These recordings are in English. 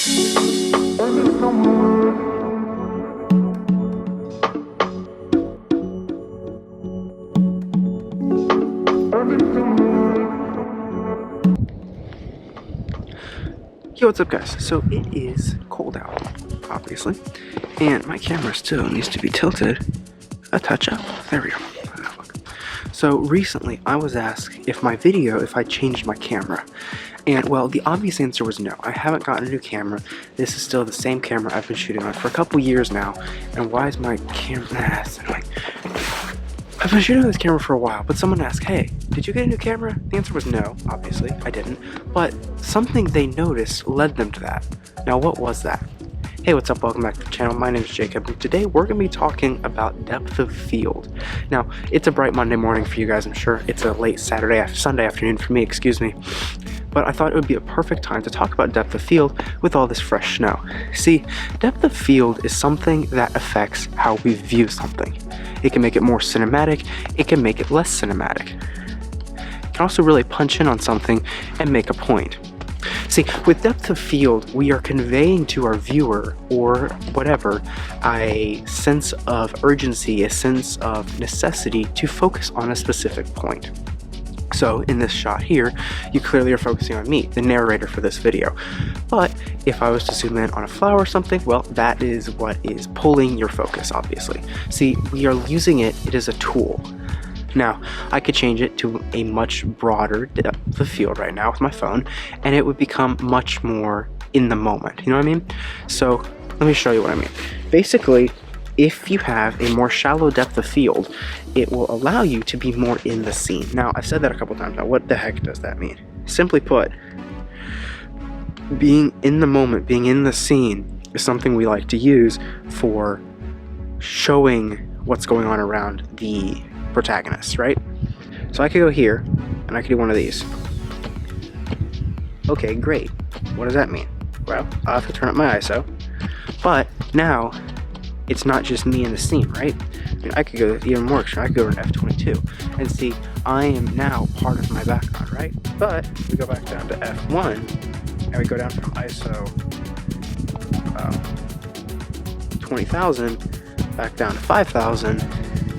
Yo, what's up guys? So it is cold out, obviously, and my camera still needs to be tilted a touch up. There we go. So recently I was asked if I changed my camera, and well, the obvious answer was no. I haven't gotten a new camera. This is still the same camera I've been shooting on for a couple years now. And why is my camera I've been shooting on this camera for a while, but someone asked, hey, did you get a new camera? The answer was no, obviously, I didn't. But something they noticed led them to that. Now, what was that? Hey, what's up? Welcome back to the channel. My name is Jacob, and today we're going to be talking about depth of field. Now, it's a bright Monday morning for you guys, I'm sure. It's a late Sunday afternoon for me, excuse me. But I thought it would be a perfect time to talk about depth of field with all this fresh snow. See, depth of field is something that affects how we view something. It can make it more cinematic, it can make it less cinematic. It can also really punch in on something and make a point. See, with depth of field, we are conveying to our viewer, or whatever, a sense of urgency, a sense of necessity to focus on a specific point. So in this shot here, you clearly are focusing on me, the narrator for this video. But if I was to zoom in on a flower or something, well, that is what is pulling your focus, obviously. See, we are using it as a tool. Now, I could change it to a much broader depth of field right now with my phone, and it would become much more in the moment, you know what I mean? So let me show you what I mean. Basically, if you have a more shallow depth of field, it will allow you to be more in the scene. Now, I've said that a couple times now. What the heck does that mean? Simply put, being in the moment, being in the scene is something we like to use for showing what's going on around the protagonist, right? So I could go here, and I could do one of these. Okay, great. What does that mean? Well, I'll have to turn up my ISO. But now, it's not just me in the scene, right? I mean, I could go even more extreme. I could go to F22 and see I am now part of my background, right? But we go back down to F1 and we go down from ISO 20,000 back down to 5,000,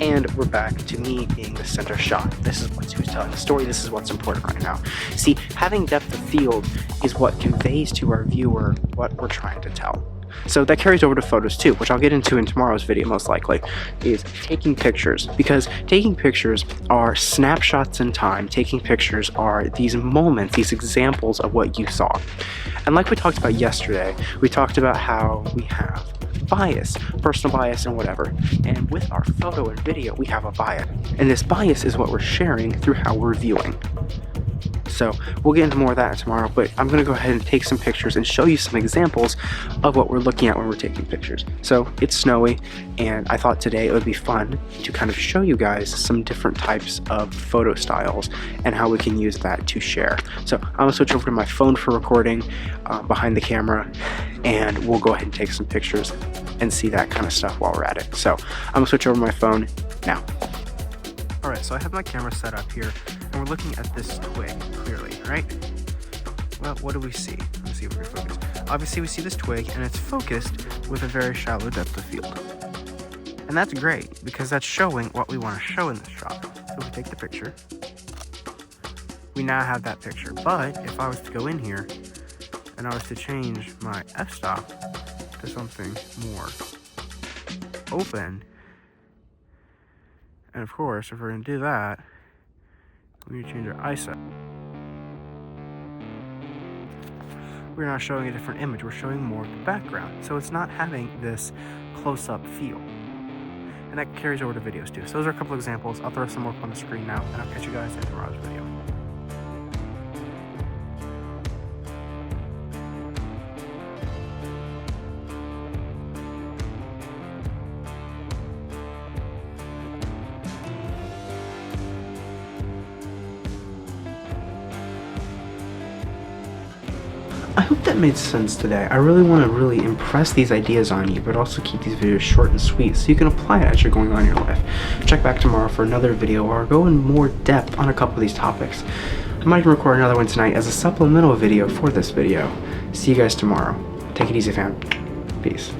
and we're back to me being the center shot. This is who's telling the story. This is what's important right now. See, having depth of field is what conveys to our viewer what we're trying to tell. So that carries over to photos too, which I'll get into in tomorrow's video most likely, is taking pictures. Because taking pictures are snapshots in time. Taking pictures are these moments, these examples of what you saw. And like we talked about yesterday, we talked about how we have bias, personal bias and whatever. And with our photo and video, we have a bias. And this bias is what we're sharing through how we're viewing. So we'll get into more of that tomorrow, but I'm going to go ahead and take some pictures and show you some examples of what we're looking at when we're taking pictures. So it's snowy, and I thought today it would be fun to kind of show you guys some different types of photo styles and how we can use that to share. So I'm going to switch over to my phone for recording behind the camera, and we'll go ahead and take some pictures and see that kind of stuff while we're at it. So I'm going to switch over to my phone now. Alright, so I have my camera set up here, and we're looking at this twig, clearly, right? Well, what do we see? Let's see if we can focus. Obviously, we see this twig, and it's focused with a very shallow depth of field. And that's great, because that's showing what we want to show in this shot. So if we take the picture, we now have that picture. But if I was to go in here, and I was to change my f-stop to something more open, and of course, if we're going to do that, we need to change our ISO. We're not showing a different image, we're showing more of the background. So it's not having this close-up feel. And that carries over to videos too. So those are a couple examples. I'll throw some more up on the screen now, and I'll catch you guys in tomorrow's video. I hope that made sense today. I really want to impress these ideas on you, but also keep these videos short and sweet so you can apply it as you're going on in your life. Check back tomorrow for another video or go in more depth on a couple of these topics. I might even record another one tonight as a supplemental video for this video. See you guys tomorrow. Take it easy, fam. Peace.